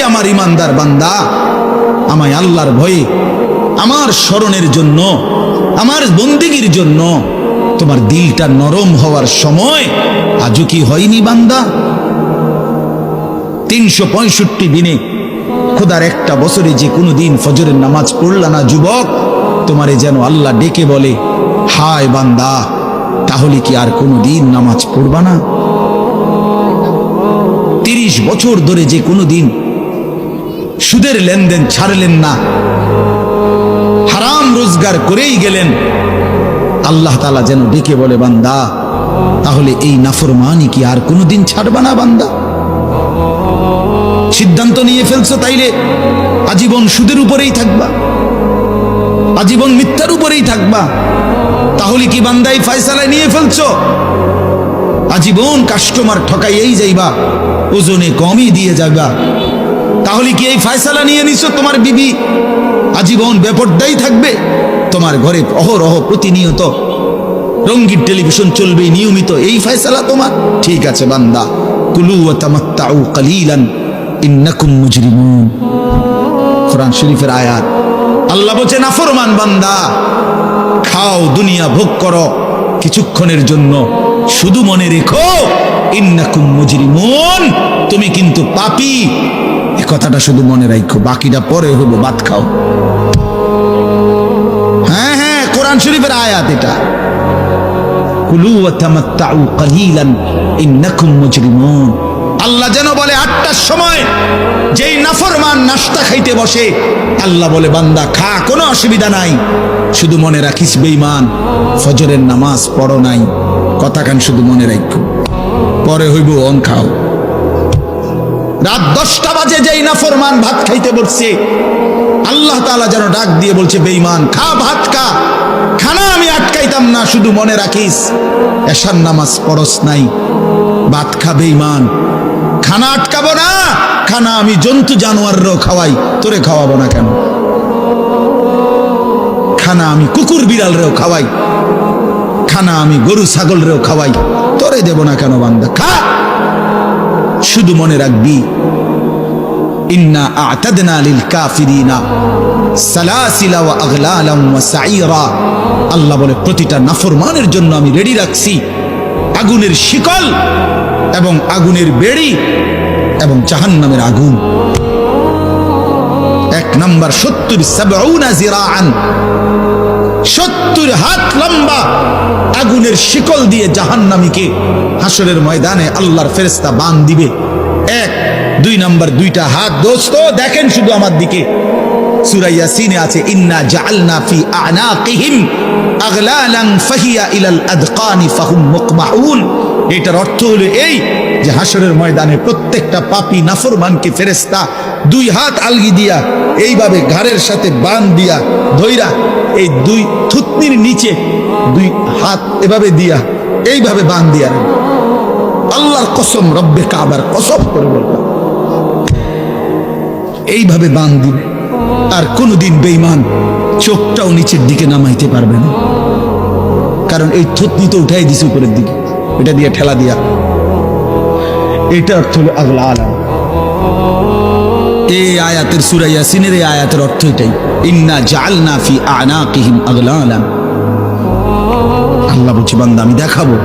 আমার ইমানদার বান্দা, আমায় আল্লাহর ভয়ে আমার স্মরণের জন্য, আমার বন্দেগীর জন্য তোমার দিলটা নরম হওয়ার সময় আজও কি হয়নি বান্দা? 365 দিনে খোদার একটা বছরে যে কোনো দিন ফজরের নামাজ পড়লা না যুবক, তোমারে যেন আল্লাহ ডেকে বলে, হায় বান্দা, তাহলে কি আর কোনো দিন নামাজ পড়বা না? 30 বছর ধরে যে কোনো দিন সুদের লেনদেন ছাড়লেন না, হারাম রোজগার করেই গেলেন, আল্লাহ তাআলা যেন ডেকে বলে, বান্দা, তাহলে এই নাফরমানি কি আর কোনোদিন ছাড়বা না বান্দা? সিদ্ধান্ত নিয়ে ফেলছো তাইলে আজীবন সুদের উপরেই থাকবা, আজীবন মিথ্যার উপরেই থাকবা, তাহলে কি বান্দা এই ফয়সালা নিয়ে ফেলছো? আজীবন কাস্টমার ঠকাইয়েই যাইবা, ওজনে কমই দিয়ে যাবা, তাহলে কি এই ফয়সালা নিয়ে নিছো? তোমার বিবি আজীবন বেপরদাই থাকবে, তোমার ঘরে অহরহ প্রতিনিয়ত রঙিন টেলিভিশন চলবে নিয়মিত, এই ফয়সালা তোমার? ঠিক আছে বান্দা, কুলু ওয়া তামাত্তাউ কালিলান ইন্নাকুম মুজরিমুন, কোরআন শরীফের আয়াত। আল্লাহ বলছে, নাফরমান বান্দা, খাও, দুনিয়া ভোগ করো কিছুক্ষণের জন্য, শুধু মনে রেখো ইন্নাকুম মুজরিমুন, তুমি কিন্তু পাপী। এই কথাটা শুধু মনে রাখো, বাকিটা পরে হবো, ভাত খাও। হ্যাঁ হ্যাঁ, কোরআন শরীফের আয়াত এটা, কুলু ওয়া তামাত্তাউ কালিলান ইন্নাকুম মুজরিমুন। আল্লাহ যেন বলে 8টার সময় যেই নাফরমান নাস্তা খাইতে বসে, আল্লাহ বলে, বান্দা খা, কোনো অসুবিধা নাই, শুধু মনে রাখিস বেঈমান, ফজরের নামাজ পড়ো নাই, কথাখান শুধু মনে রাখো, পরে হইব অন খাও। রাত 10টা বাজে যেই নাফরমান ভাত খাইতে বসছে, আল্লাহ তাআলা যেন ডাক দিয়ে বলছে, বেঈমান, খা, ভাত খা, খানা আমি আটকাইতাম না, শুধু মনে রাখিস এশার নামাজ পড়স নাই, ভাত খা বেঈমান, খানা আটকাবো না, খানা আমি জন্তু জানোয়াররাও খাওয়াই, তোরে খাওয়াবো না কেন? খানা আমি কুকুর বিড়ালরেও খাওয়াই, খানা আমি গরু ছাগলরেও খাওয়াই, তোরে দেব না কেন বান্দা? খা, শুধু মনে রাখবি, ইন্না আ'তাদনা লিল কাফিরিনা সালাসিলা ওয়া আগলালাম ওয়া সাইরা। আল্লাহ বলে, প্রতিটা নাফরমানের জন্য আমি রেডি রাখছি আগুনের শিকল এবং আগুনের বেড়ি এবং জাহান্নামের আগুন। 1 নাম্বার 70 জিরাআন, 70 হাত লম্বা আগুনের শিকল দিয়ে জাহান্নামীকে হাসরের ময়দানে আল্লাহর ফেরেশতা বাঁধ দিবে। 1 2 নাম্বার 2টা হাত, দোস্ত দেখেন শুধু আমার দিকে, সূরা ইয়াসিনে আছে, ইন্না জাআলনা ফি আ'নাকিহিম আগলালান ফাহিয়া ইলাল আদকানি ফাহুম মুকমাহুন। এটার অর্থ হলো এই যে হাসরের ময়দানে প্রত্যেকটা পাপী নাফরমানকে ফেরেশতা 2 হাত আলগি দিয়া এইভাবে ঘাড়ের সাথে বাঁধ দিয়া ধইরা, এই 2 থুতনির নিচে 2 হাত এভাবে দিয়া এইভাবে বাঁধ দিয়া, আল্লাহর কসম, রব্বে কাবার কসম করে বললাম, এইভাবে বাঁধ দিবে, আর কোনদিন বেঈমান চোখটাও নিচের দিকে নামাইতে পারবে না, কারণ এই থুতনি তো উঠাই দিছে উপরের দিকে, এটা দিয়ে ঠেলা দিয়া। এটা অর্থ হলো আগলালান। এই আয়াতের, সূরা ইয়াসিনের এই আয়াতের অর্থ এটাই, ইন্না জাআলনা ফি আ'নাকিহিম আগলালান। আল্লাহ বলছে, বান্দা আমি দেখাবো